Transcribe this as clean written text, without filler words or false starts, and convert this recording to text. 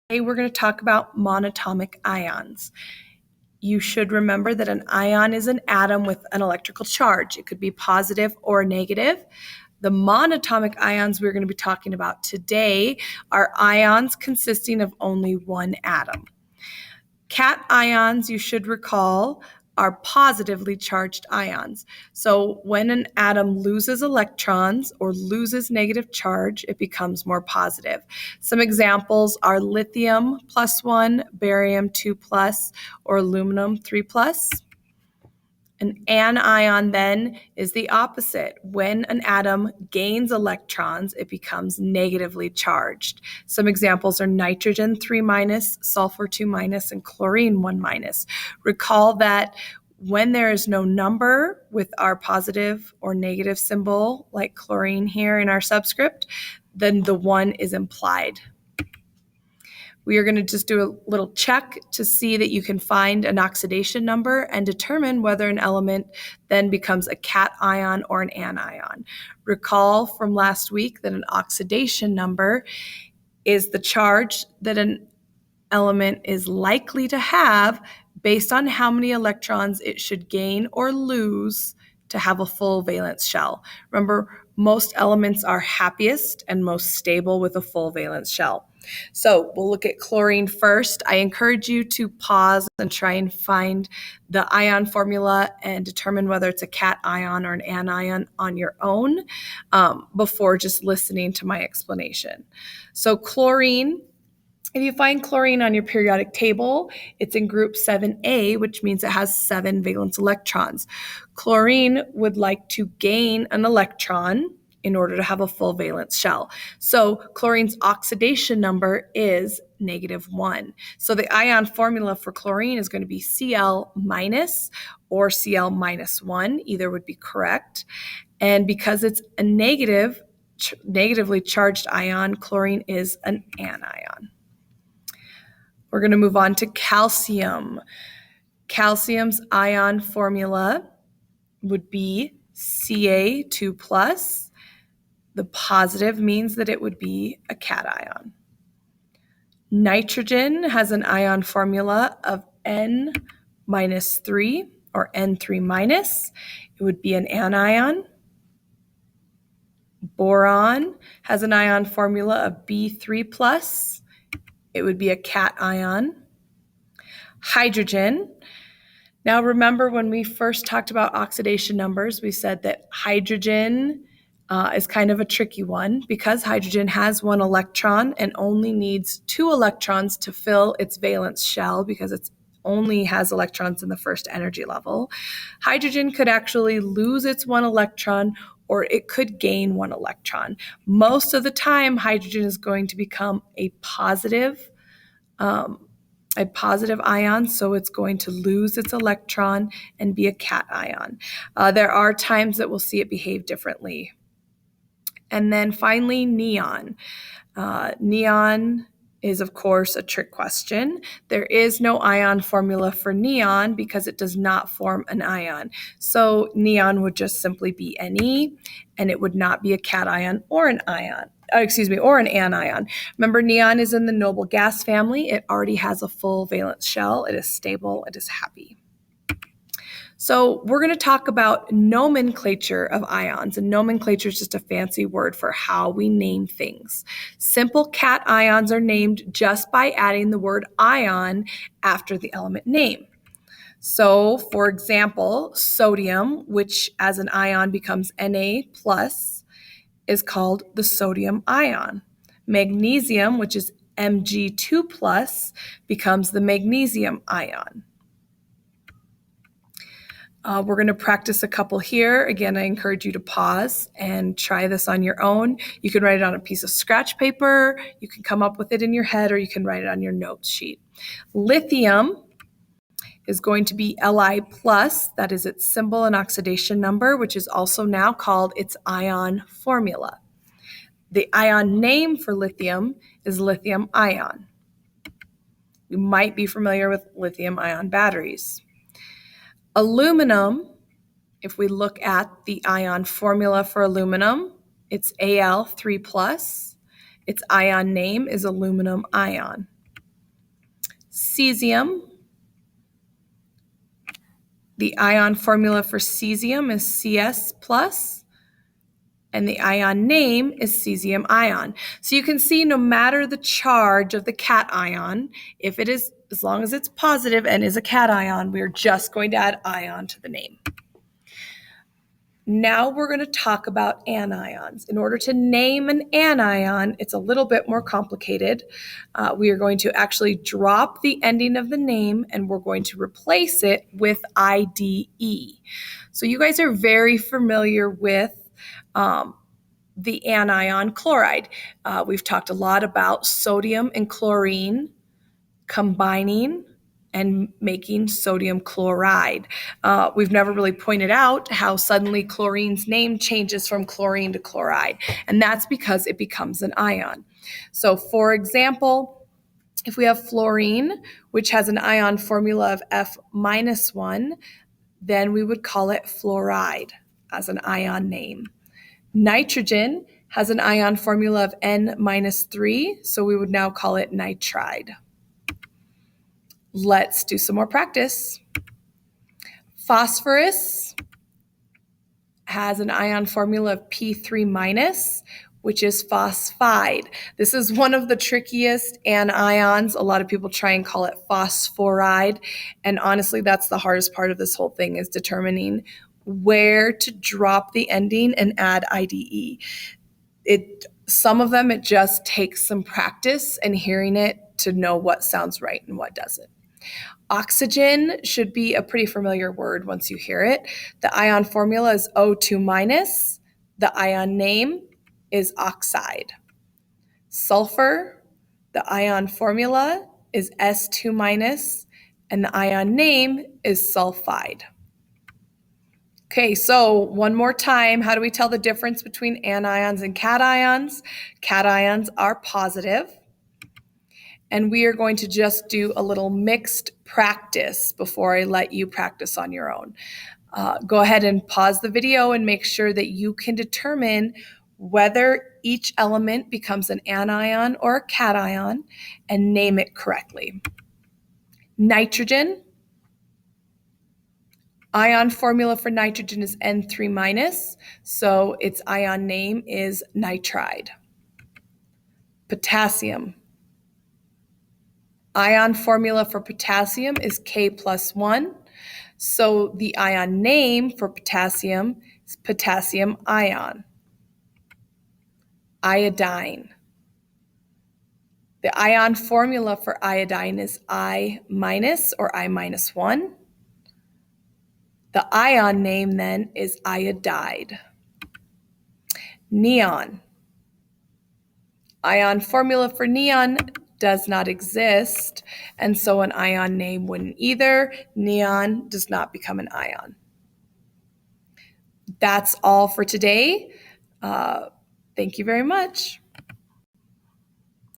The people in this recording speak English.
Today we're going to talk about monatomic ions. You should remember that an ion is an atom with an electrical charge. It could be positive or negative. The monatomic ions we're going to be talking about today are ions consisting of only one atom. Cations, you should recall, are positively charged ions. So when an atom loses electrons or loses negative charge, it becomes more positive. Some examples are lithium +1, barium 2+, or aluminum 3+. An anion then is the opposite. When an atom gains electrons, it becomes negatively charged. Some examples are nitrogen 3-, sulfur 2-, and chlorine 1-. Recall that when there is no number with our positive or negative symbol, like chlorine here in our subscript, then the 1 is implied. We are going to just do a little check to see that you can find an oxidation number and determine whether an element then becomes a cation or an anion. Recall from last week that an oxidation number is the charge that an element is likely to have based on how many electrons it should gain or lose to have a full valence shell. Remember, most elements are happiest and most stable with a full valence shell. So we'll look at chlorine first. I encourage you to pause and try and find the ion formula and determine whether it's a cation or an anion on your own before just listening to my explanation. So chlorine, if you find chlorine on your periodic table, it's in group 7A, which means it has 7 valence electrons. Chlorine would like to gain an electron in order to have a full valence shell. So chlorine's oxidation number is -1. So the ion formula for chlorine is going to be Cl- or Cl-1. Either would be correct. And because it's a negatively charged ion, chlorine is an anion. We're going to move on to calcium. Calcium's ion formula would be Ca2+. The positive means that it would be a cation. Nitrogen has an ion formula of N-3 or N3-. It would be an anion. Boron has an ion formula of B3+. It would be a cation. Hydrogen. Now remember when we first talked about oxidation numbers, we said that hydrogen is kind of a tricky one because hydrogen has 1 electron and only needs 2 electrons to fill its valence shell because it only has electrons in the first energy level. Hydrogen could actually lose its 1 electron or it could gain 1 electron. Most of the time, hydrogen is going to become a positive ion, so it's going to lose its electron and be a cation. There are times that we'll see it behave differently. And then finally, neon. Neon is, of course, a trick question. There is no ion formula for neon because it does not form an ion. So neon would just simply be Ne, and it would not be a cation or an ion. Or an anion. Remember, neon is in the noble gas family. It already has a full valence shell. It is stable. It is happy. So we're going to talk about nomenclature of ions, and nomenclature is just a fancy word for how we name things. Simple cations are named just by adding the word ion after the element name. So, for example, sodium, which as an ion becomes Na+, is called the sodium ion. Magnesium, which is Mg2+, becomes the magnesium ion. We're going to practice a couple here. Again, I encourage you to pause and try this on your own. You can write it on a piece of scratch paper, you can come up with it in your head, or you can write it on your notes sheet. Lithium is going to be Li+, that is its symbol and oxidation number, which is also now called its ion formula. The ion name for lithium is lithium ion. You might be familiar with lithium-ion batteries. Aluminum, if we look at the ion formula for aluminum, it's Al3+. Its ion name is aluminum ion. Cesium. The ion formula for cesium is Cs plus, and the ion name is cesium ion. So you can see no matter the charge of the cation, if it is, as long as it's positive and is a cation, we're just going to add ion to the name. Now we're going to talk about anions. In order to name an anion, it's a little bit more complicated. We are going to actually drop the ending of the name and we're going to replace it with IDE. So you guys are very familiar with the anion chloride. We've talked a lot about sodium and chlorine combining and making sodium chloride. We've never really pointed out how suddenly chlorine's name changes from chlorine to chloride, and that's because it becomes an ion. So for example, if we have fluorine, which has an ion formula of F-1, then we would call it fluoride as an ion name. Nitrogen has an ion formula of N-3, so we would now call it nitride. Let's do some more practice. Phosphorus has an ion formula of P3-, which is phosphide. This is one of the trickiest anions. A lot of people try and call it phosphoride. And honestly, that's the hardest part of this whole thing, is determining where to drop the ending and add IDE. Some of them, it just takes some practice and hearing it to know what sounds right and what doesn't. Oxygen should be a pretty familiar word once you hear it. The ion formula is O2-. The ion name is oxide. Sulfur, the ion formula is S2-, and the ion name is sulfide. Okay, so one more time, how do we tell the difference between anions and cations? Cations are positive. And we are going to just do a little mixed practice before I let you practice on your own. Go ahead and pause the video and make sure that you can determine whether each element becomes an anion or a cation and name it correctly. Nitrogen. Ion formula for nitrogen is N3-, so its ion name is nitride. Potassium. Ion formula for potassium is K+1, so the ion name for potassium is potassium ion. Iodine. The ion formula for iodine is I- or I-1. The ion name then is iodide. Neon. Ion formula for neon does not exist, and so an ion name wouldn't either. Neon does not become an ion. That's all for today. Thank you very much.